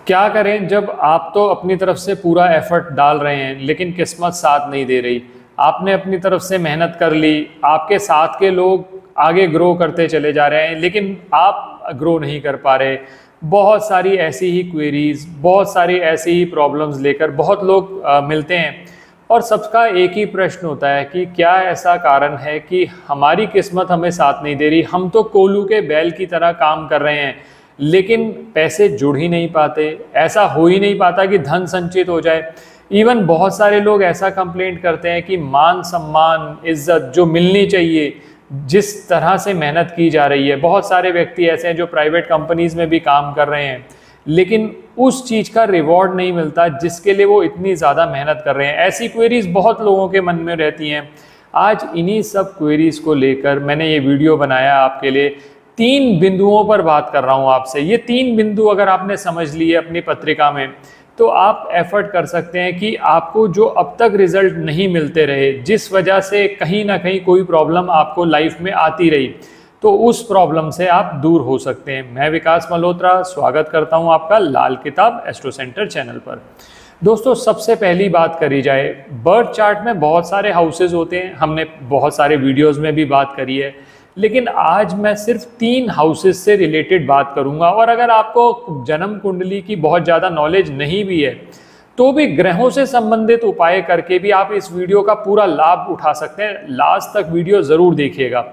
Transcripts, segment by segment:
क्या करें जब आप तो अपनी तरफ से पूरा एफर्ट डाल रहे हैं लेकिन किस्मत साथ नहीं दे रही। आपने अपनी तरफ से मेहनत कर ली, आपके साथ के लोग आगे ग्रो करते चले जा रहे हैं लेकिन आप ग्रो नहीं कर पा रहे। बहुत सारी ऐसी ही क्वेरीज, बहुत सारी ऐसी ही प्रॉब्लम्स लेकर बहुत लोग मिलते हैं और सबका एक ही प्रश्न होता है कि क्या ऐसा कारण है कि हमारी किस्मत हमें साथ नहीं दे रही। हम तो कोल्हू के बैल की तरह काम कर रहे हैं लेकिन पैसे जुड़ ही नहीं पाते, ऐसा हो ही नहीं पाता कि धन संचित हो जाए। इवन बहुत सारे लोग ऐसा कंप्लेंट करते हैं कि मान सम्मान इज्जत जो मिलनी चाहिए, जिस तरह से मेहनत की जा रही है, बहुत सारे व्यक्ति ऐसे हैं जो प्राइवेट कंपनीज में भी काम कर रहे हैं लेकिन उस चीज़ का रिवॉर्ड नहीं मिलता जिसके लिए वो इतनी ज़्यादा मेहनत कर रहे हैं। ऐसी क्वेरीज बहुत लोगों के मन में रहती हैं। आज इन्हीं सब क्वेरीज को लेकर मैंने ये वीडियो बनाया आपके लिए। 3 बिंदुओं पर बात कर रहा हूँ आपसे। ये 3 बिंदु अगर आपने समझ लिए अपनी पत्रिका में तो आप एफर्ट कर सकते हैं कि आपको जो अब तक रिजल्ट नहीं मिलते रहे, जिस वजह से कहीं ना कहीं कोई प्रॉब्लम आपको लाइफ में आती रही, तो उस प्रॉब्लम से आप दूर हो सकते हैं। मैं विकास मल्होत्रा स्वागत करता हूं आपका लाल किताब एस्ट्रो सेंटर चैनल पर। दोस्तों, सबसे पहली बात करी जाए, बर्थ चार्ट में बहुत सारे हाउसेज होते हैं, हमने बहुत सारे वीडियोस में भी बात करी है, लेकिन आज मैं सिर्फ 3 हाउसेज से रिलेटेड बात करूंगा। और अगर आपको जन्म कुंडली की बहुत ज़्यादा नॉलेज नहीं भी है तो भी ग्रहों से संबंधित उपाय करके भी आप इस वीडियो का पूरा लाभ उठा सकते हैं। लास्ट तक वीडियो ज़रूर देखिएगा।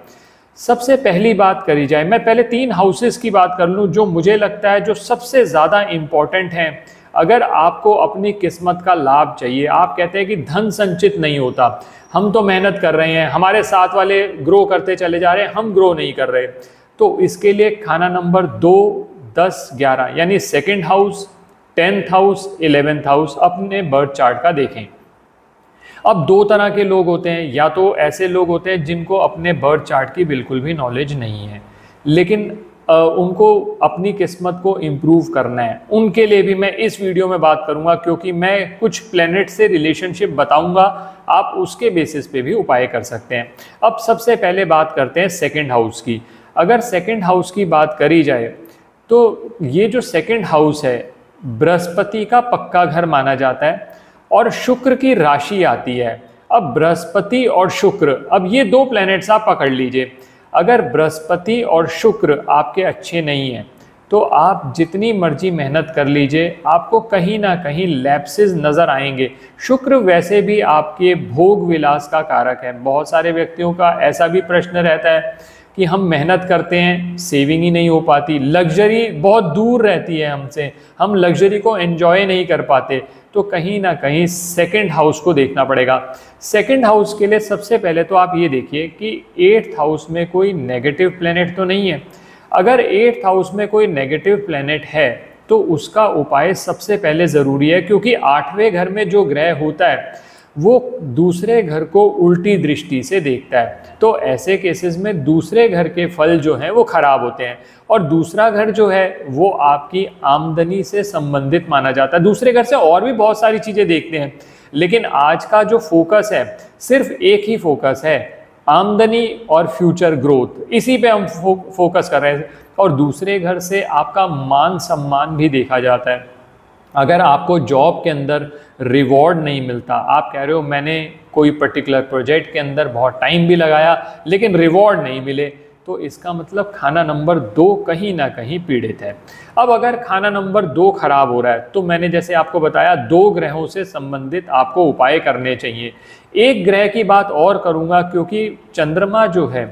सबसे पहली बात करी जाए, मैं पहले 3 हाउसेस की बात कर लूँ जो मुझे लगता है जो सबसे ज़्यादा इम्पॉर्टेंट हैं। अगर आपको अपनी किस्मत का लाभ चाहिए, आप कहते हैं कि धन संचित नहीं होता, हम तो मेहनत कर रहे हैं, हमारे साथ वाले ग्रो करते चले जा रहे हैं, हम ग्रो नहीं कर रहे, तो इसके लिए खाना नंबर 2, 10, 11 यानी second house, 10th house, 11th house अपने बर्थ चार्ट का देखें। अब 2 तरह के लोग होते हैं, या तो ऐसे लोग होते हैं जिनको अपने बर्थ चार्ट की बिल्कुल भी नॉलेज नहीं है लेकिन उनको अपनी किस्मत को इम्प्रूव करना है। उनके लिए भी मैं इस वीडियो में बात करूंगा क्योंकि मैं कुछ प्लैनेट से रिलेशनशिप बताऊंगा, आप उसके बेसिस पे भी उपाय कर सकते हैं। अब सबसे पहले बात करते हैं सेकंड हाउस की। अगर सेकंड हाउस की बात करी जाए तो ये जो सेकंड हाउस है बृहस्पति का पक्का घर माना जाता है और शुक्र की राशि आती है। अब बृहस्पति और शुक्र, अब ये 2 प्लैनेट्स आप पकड़ लीजिए। अगर बृहस्पति और शुक्र आपके अच्छे नहीं हैं तो आप जितनी मर्जी मेहनत कर लीजिए, आपको कहीं ना कहीं लैप्सेस नज़र आएंगे। शुक्र वैसे भी आपके भोग विलास का कारक है। बहुत सारे व्यक्तियों का ऐसा भी प्रश्न रहता है कि हम मेहनत करते हैं, सेविंग ही नहीं हो पाती, लग्जरी बहुत दूर रहती है हमसे, हम लग्जरी को एंजॉय नहीं कर पाते, तो कहीं ना कहीं सेकंड हाउस को देखना पड़ेगा। सेकंड हाउस के लिए सबसे पहले तो आप ये देखिए कि 8th हाउस में कोई नेगेटिव प्लैनेट तो नहीं है। अगर 8th हाउस में कोई नेगेटिव प्लैनेट है तो उसका उपाय सबसे पहले ज़रूरी है, क्योंकि 8वें घर में जो ग्रह होता है वो दूसरे घर को उल्टी दृष्टि से देखता है, तो ऐसे केसेस में दूसरे घर के फल जो हैं वो खराब होते हैं। और दूसरा घर जो है वो आपकी आमदनी से संबंधित माना जाता है। दूसरे घर से और भी बहुत सारी चीज़ें देखते हैं लेकिन आज का जो फोकस है सिर्फ एक ही फोकस है, आमदनी और फ्यूचर ग्रोथ, इसी पे हम फोकस कर रहे हैं। और दूसरे घर से आपका मान सम्मान भी देखा जाता है। अगर आपको जॉब के अंदर रिवॉर्ड नहीं मिलता, आप कह रहे हो मैंने कोई पर्टिकुलर प्रोजेक्ट के अंदर बहुत टाइम भी लगाया लेकिन रिवॉर्ड नहीं मिले, तो इसका मतलब खाना नंबर 2 कहीं ना कहीं पीड़ित है। अब अगर खाना नंबर 2 खराब हो रहा है तो मैंने जैसे आपको बताया 2 ग्रहों से संबंधित आपको उपाय करने चाहिए। एक ग्रह की बात और करूंगा क्योंकि चंद्रमा जो है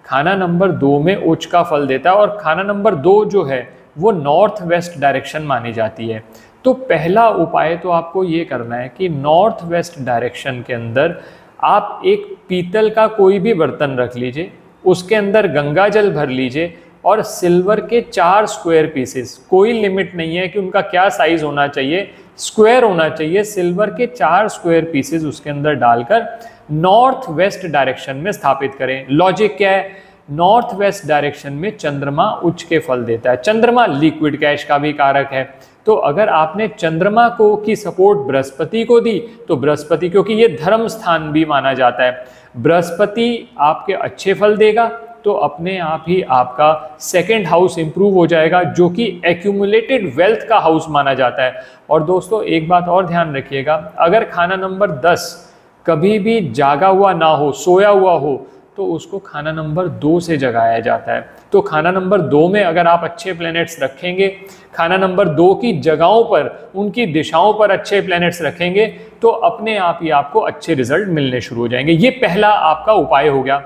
खाना नंबर 2 में उच्च का फल देता है और खाना नंबर 2 जो है वो नॉर्थ वेस्ट डायरेक्शन मानी जाती है। तो पहला उपाय तो आपको ये करना है कि नॉर्थ वेस्ट डायरेक्शन के अंदर आप एक पीतल का कोई भी बर्तन रख लीजिए, उसके अंदर गंगा जल भर लीजिए और सिल्वर के 4 स्क्वायर पीसेस, कोई लिमिट नहीं है कि उनका क्या साइज होना चाहिए, स्क्वायर होना चाहिए, सिल्वर के 4 स्क्वायर पीसेस उसके अंदर डालकर नॉर्थ वेस्ट डायरेक्शन में स्थापित करें। लॉजिक क्या है, नॉर्थ वेस्ट डायरेक्शन में चंद्रमा उच्च के फल देता है। चंद्रमा लिक्विड कैश का भी कारक है, तो अगर आपने चंद्रमा को की सपोर्ट बृहस्पति को दी तो बृहस्पति, क्योंकि ये धर्म स्थान भी माना जाता है, बृहस्पति आपके अच्छे फल देगा तो अपने आप ही आपका सेकंड हाउस इंप्रूव हो जाएगा, जो कि एक्यूमुलेटेड वेल्थ का हाउस माना जाता है। और दोस्तों एक बात और ध्यान रखिएगा, अगर खाना नंबर 10 कभी भी जागा हुआ ना हो, सोया हुआ हो, तो उसको खाना नंबर 2 से जगाया जाता है। तो खाना नंबर 2 में अगर आप अच्छे प्लैनेट्स रखेंगे, खाना नंबर 2 की जगहों पर, उनकी दिशाओं पर अच्छे प्लैनेट्स रखेंगे, तो अपने आप ही आपको अच्छे रिजल्ट मिलने शुरू हो जाएंगे। ये पहला आपका उपाय हो गया।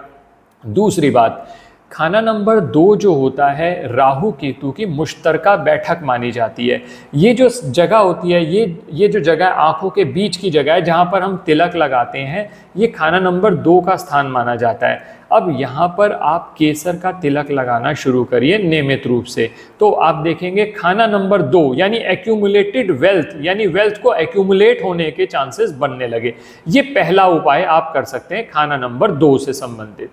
दूसरी बात, खाना नंबर 2 जो होता है राहु केतु की मुश्तरका बैठक मानी जाती है। ये जो जगह होती है, ये जो जगह आंखों के बीच की जगह है जहाँ पर हम तिलक लगाते हैं, ये खाना नंबर 2 का स्थान माना जाता है। अब यहाँ पर आप केसर का तिलक लगाना शुरू करिए नियमित रूप से, तो आप देखेंगे खाना नंबर 2 यानी एक्यूमुलेटेड वेल्थ, यानी वेल्थ को एक्यूमुलेट होने के चांसेस बनने लगे। ये पहला उपाय आप कर सकते हैं खाना नंबर 2 से संबंधित।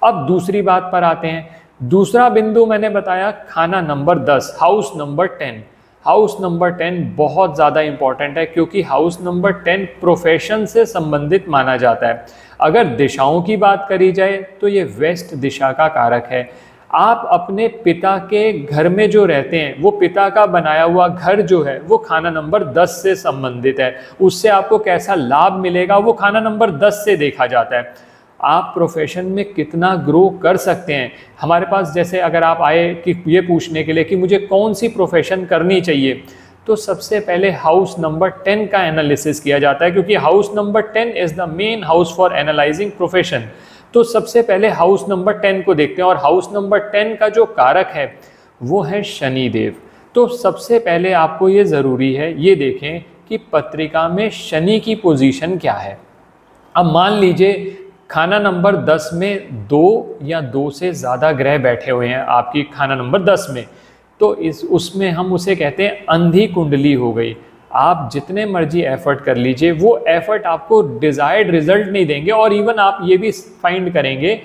अब दूसरी बात पर आते हैं। दूसरा बिंदु मैंने बताया खाना number 10, house number 10। House number 10 बहुत ज़्यादा इंपॉर्टेंट है, क्योंकि हाउस नंबर 10 प्रोफेशन से संबंधित माना जाता है। अगर दिशाओं की बात करी जाए तो ये वेस्ट दिशा का कारक है। आप अपने पिता के घर में जो रहते हैं, वो पिता का बनाया हुआ घर जो है वो खाना नंबर 10 से संबंधित है। उससे आपको कैसा लाभ मिलेगा वो खाना नंबर 10 से देखा जाता है। आप प्रोफेशन में कितना ग्रो कर सकते हैं। हमारे पास जैसे अगर आप आए कि ये पूछने के लिए कि मुझे कौन सी प्रोफेशन करनी चाहिए, तो सबसे पहले हाउस नंबर 10 का एनालिसिस किया जाता है, क्योंकि house number 10 is the main house for analysing profession. तो सबसे पहले हाउस नंबर 10 को देखते हैं, और हाउस नंबर 10 का जो कारक है वो है शनिदेव। तो सबसे पहले आपको ये ज़रूरी है ये देखें कि पत्रिका में शनि की पोजीशन क्या है। अब मान लीजिए खाना नंबर 10 में 2 या 2 से ज़्यादा ग्रह बैठे हुए हैं आपकी खाना नंबर 10 में, तो उसमें हम उसे कहते हैं अंधी कुंडली हो गई। आप जितने मर्जी एफर्ट कर लीजिए, वो एफर्ट आपको डिज़ायर्ड रिजल्ट नहीं देंगे। और इवन आप ये भी फाइंड करेंगे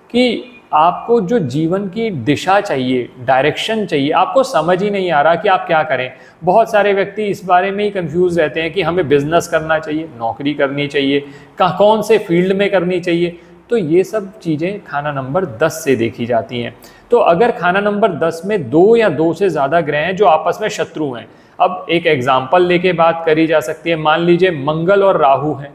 कि आपको जो जीवन की दिशा चाहिए, डायरेक्शन चाहिए, आपको समझ ही नहीं आ रहा कि आप क्या करें। बहुत सारे व्यक्ति इस बारे में ही कंफ्यूज रहते हैं कि हमें बिजनेस करना चाहिए, नौकरी करनी चाहिए, कौन से फील्ड में करनी चाहिए। तो ये सब चीज़ें खाना नंबर 10 से देखी जाती हैं। तो अगर खाना नंबर 10 में 2 या 2 से ज़्यादा ग्रह हैं जो आपस में शत्रु हैं, अब एक एग्जाम्पल लेके बात करी जा सकती है। मान लीजिए मंगल और राहु हैं,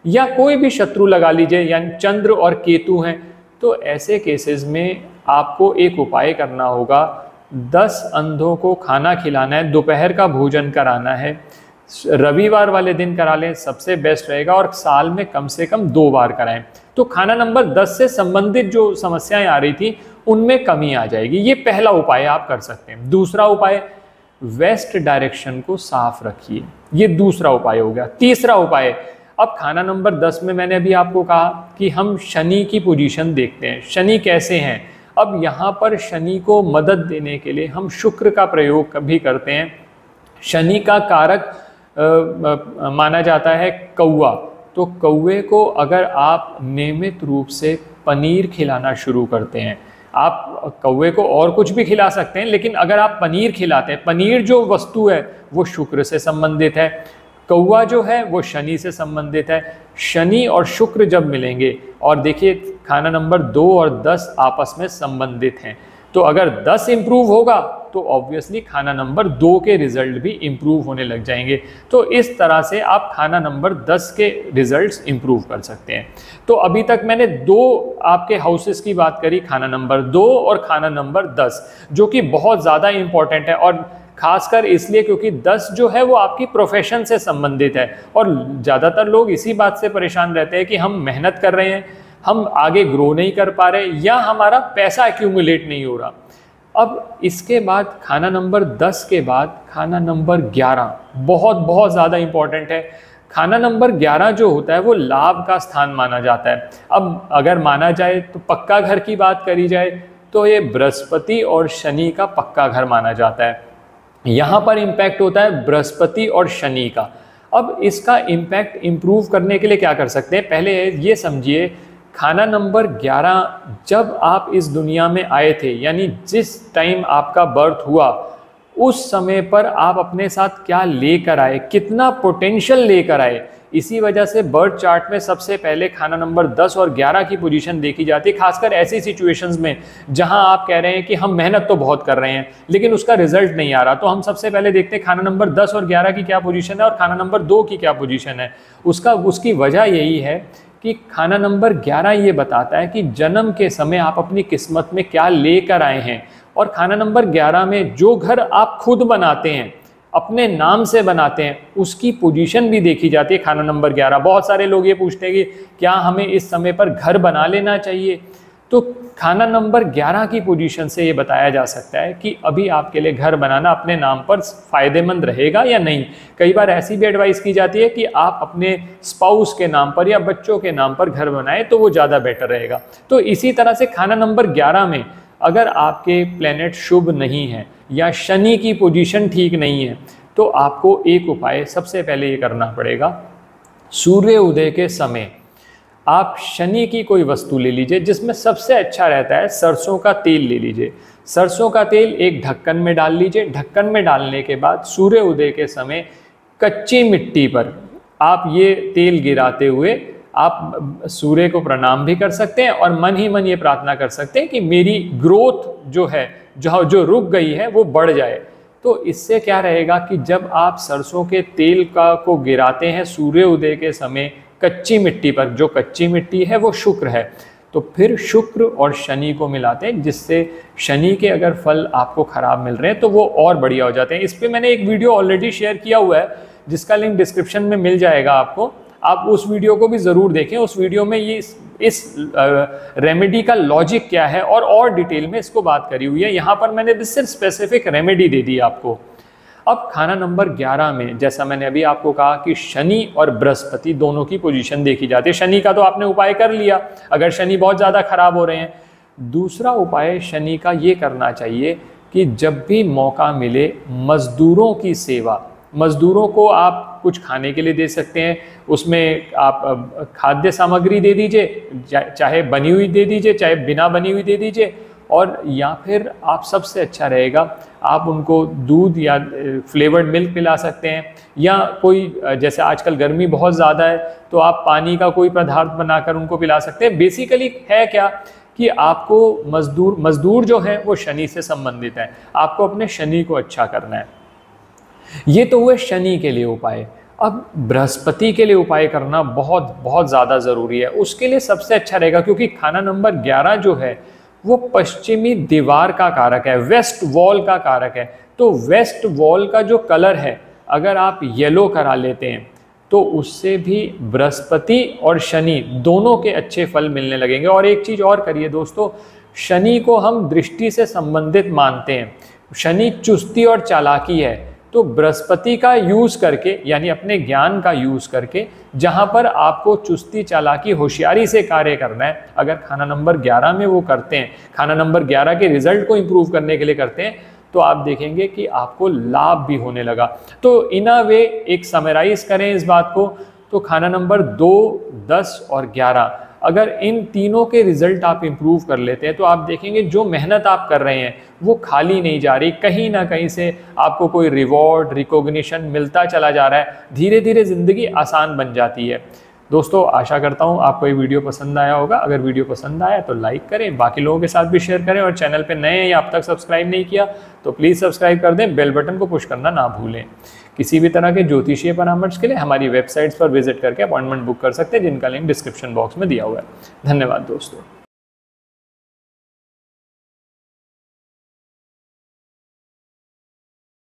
या कोई भी शत्रु लगा लीजिए, यानी चंद्र और केतु हैं, तो ऐसे केसेस में आपको एक उपाय करना होगा। 10 अंधों को खाना खिलाना है, दोपहर का भोजन कराना है। रविवार वाले दिन करा लें, सबसे बेस्ट रहेगा, और साल में कम से कम 2 बार कराएं। तो खाना नंबर 10 से संबंधित जो समस्याएं आ रही थी उनमें कमी आ जाएगी। ये पहला उपाय आप कर सकते हैं। दूसरा उपाय, वेस्ट डायरेक्शन को साफ रखिए। ये दूसरा उपाय हो गया। तीसरा उपाय, अब खाना नंबर 10 में मैंने अभी आपको कहा कि हम शनि की पोजीशन देखते हैं, शनि कैसे हैं। अब यहाँ पर शनि को मदद देने के लिए हम शुक्र का प्रयोग भी करते हैं। शनि का कारक माना जाता है कौवा। तो कौवे को अगर आप नियमित रूप से पनीर खिलाना शुरू करते हैं, आप कौवे को और कुछ भी खिला सकते हैं, लेकिन अगर आप पनीर खिलाते हैं, पनीर जो वस्तु है वो शुक्र से संबंधित है, कौवा जो है वो शनि से संबंधित है। शनि और शुक्र जब मिलेंगे, और देखिए खाना नंबर 2 और 10 आपस में संबंधित हैं, तो अगर 10 इंप्रूव होगा तो ऑब्वियसली खाना नंबर 2 के रिजल्ट भी इंप्रूव होने लग जाएंगे। तो इस तरह से आप खाना नंबर 10 के रिजल्ट्स इंप्रूव कर सकते हैं। तो अभी तक मैंने 2 आपके हाउसेस की बात करी, खाना नंबर 2 और खाना नंबर 10, जो कि बहुत ज़्यादा इंपॉर्टेंट है, और खासकर इसलिए क्योंकि 10 जो है वो आपकी प्रोफेशन से संबंधित है। और ज़्यादातर लोग इसी बात से परेशान रहते हैं कि हम मेहनत कर रहे हैं, हम आगे ग्रो नहीं कर पा रहे, या हमारा पैसा एक्यूमुलेट नहीं हो रहा। अब इसके बाद खाना नंबर 10 के बाद खाना नंबर 11 बहुत ज़्यादा इंपॉर्टेंट है। खाना नंबर 11 जो होता है वो लाभ का स्थान माना जाता है। अब अगर माना जाए तो पक्का घर की बात करी जाए तो ये बृहस्पति और शनि का पक्का घर माना जाता है। यहाँ पर इम्पैक्ट होता है बृहस्पति और शनि का। अब इसका इम्पैक्ट इम्प्रूव करने के लिए क्या कर सकते हैं, पहले ये समझिए खाना नंबर 11 जब आप इस दुनिया में आए थे, यानी जिस टाइम आपका बर्थ हुआ उस समय पर आप अपने साथ क्या लेकर आए, कितना पोटेंशियल लेकर आए। इसी वजह से बर्थ चार्ट में सबसे पहले खाना नंबर 10 और 11 की पोजीशन देखी जाती है, खासकर ऐसी सिचुएशंस में जहां आप कह रहे हैं कि हम मेहनत तो बहुत कर रहे हैं लेकिन उसका रिजल्ट नहीं आ रहा। तो हम सबसे पहले देखते हैं खाना नंबर 10 और 11 की क्या पोजीशन है और खाना नंबर 2 की क्या पोजीशन है। उसकी वजह यही है कि खाना नंबर 11 ये बताता है कि जन्म के समय आप अपनी किस्मत में क्या लेकर आए हैं। और खाना नंबर 11 में जो घर आप खुद बनाते हैं, अपने नाम से बनाते हैं, उसकी पोजीशन भी देखी जाती है खाना नंबर 11। बहुत सारे लोग ये पूछते हैं कि क्या हमें इस समय पर घर बना लेना चाहिए, तो खाना नंबर 11 की पोजीशन से ये बताया जा सकता है कि अभी आपके लिए घर बनाना अपने नाम पर फायदेमंद रहेगा या नहीं। कई बार ऐसी भी एडवाइस की जाती है कि आप अपने स्पाउस के नाम पर या बच्चों के नाम पर घर बनाएं तो वो ज़्यादा बेटर रहेगा। तो इसी तरह से खाना नंबर 11 में अगर आपके प्लेनेट शुभ नहीं है या शनि की पोजीशन ठीक नहीं है तो आपको एक उपाय सबसे पहले ये करना पड़ेगा। सूर्य उदय के समय आप शनि की कोई वस्तु ले लीजिए, जिसमें सबसे अच्छा रहता है सरसों का तेल ले लीजिए। सरसों का तेल एक ढक्कन में डाल लीजिए। ढक्कन में डालने के बाद सूर्य उदय के समय कच्ची मिट्टी पर आप ये तेल गिराते हुए आप सूर्य को प्रणाम भी कर सकते हैं और मन ही मन ये प्रार्थना कर सकते हैं कि मेरी ग्रोथ जो है, जो रुक गई है, वो बढ़ जाए। तो इससे क्या रहेगा कि जब आप सरसों के तेल को गिराते हैं सूर्य उदय के समय कच्ची मिट्टी पर, जो कच्ची मिट्टी है वो शुक्र है, तो फिर शुक्र और शनि को मिलाते हैं, जिससे शनि के अगर फल आपको खराब मिल रहे हैं तो वो और बढ़िया हो जाते हैं। इस पर मैंने एक वीडियो ऑलरेडी शेयर किया हुआ है जिसका लिंक डिस्क्रिप्शन में मिल जाएगा आपको, आप उस वीडियो को भी ज़रूर देखें। उस वीडियो में ये इस रेमेडी का लॉजिक क्या है और डिटेल में इसको बात करी हुई है। यहाँ पर मैंने सिर्फ स्पेसिफिक रेमेडी दे दी आपको। अब खाना नंबर 11 में जैसा मैंने अभी आपको कहा कि शनि और बृहस्पति दोनों की पोजीशन देखी जाती है। शनि का तो आपने उपाय कर लिया अगर शनि बहुत ज़्यादा खराब हो रहे हैं। दूसरा उपाय शनि का ये करना चाहिए कि जब भी मौका मिले मजदूरों की सेवा, मजदूरों को आप कुछ खाने के लिए दे सकते हैं, उसमें आप खाद्य सामग्री दे दीजिए, चाहे बनी हुई दे दीजिए चाहे बिना बनी हुई दे दीजिए, और या फिर आप सबसे अच्छा रहेगा आप उनको दूध या फ्लेवर्ड मिल्क पिला सकते हैं, या कोई जैसे आजकल गर्मी बहुत ज़्यादा है तो आप पानी का कोई पदार्थ बनाकर उनको पिला सकते हैं। बेसिकली है क्या कि आपको मजदूर जो है वो शनि से संबंधित है, आपको अपने शनि को अच्छा करना है। ये तो हुए शनि के लिए उपाय। अब बृहस्पति के लिए उपाय करना बहुत बहुत ज़्यादा ज़रूरी है। उसके लिए सबसे अच्छा रहेगा, क्योंकि खाना नंबर 11 जो है वो पश्चिमी दीवार का कारक है, वेस्ट वॉल का कारक है। तो वेस्ट वॉल का जो कलर है अगर आप येलो करा लेते हैं तो उससे भी बृहस्पति और शनि दोनों के अच्छे फल मिलने लगेंगे। और एक चीज़ और करिए दोस्तों, शनि को हम दृष्टि से संबंधित मानते हैं। शनि चुस्ती और चालाकी है, तो बृहस्पति का यूज़ करके यानी अपने ज्ञान का यूज़ करके जहाँ पर आपको चुस्ती चालाकी होशियारी से कार्य करना है, अगर खाना नंबर 11 में वो करते हैं, खाना नंबर 11 के रिजल्ट को इम्प्रूव करने के लिए करते हैं, तो आप देखेंगे कि आपको लाभ भी होने लगा। तो इन अ वे एक समराइज करें इस बात को, तो खाना नंबर 2, 10 और 11 अगर इन तीनों के रिजल्ट आप इंप्रूव कर लेते हैं तो आप देखेंगे जो मेहनत आप कर रहे हैं वो खाली नहीं जा रही, कहीं ना कहीं से आपको कोई रिवॉर्ड रिकॉग्निशन मिलता चला जा रहा है। धीरे धीरे ज़िंदगी आसान बन जाती है। दोस्तों आशा करता हूँ आपको ये वीडियो पसंद आया होगा। अगर वीडियो पसंद आया तो लाइक करें, बाकी लोगों के साथ भी शेयर करें, और चैनल पे नए हैं या अब तक सब्सक्राइब नहीं किया तो प्लीज़ सब्सक्राइब कर दें, बेल बटन को पुश करना ना भूलें। किसी भी तरह के ज्योतिषीय परामर्श के लिए हमारी वेबसाइट्स पर विजिट करके अपॉइंटमेंट बुक कर सकते हैं, जिनका लिंक डिस्क्रिप्शन बॉक्स में दिया हुआ है। धन्यवाद दोस्तों।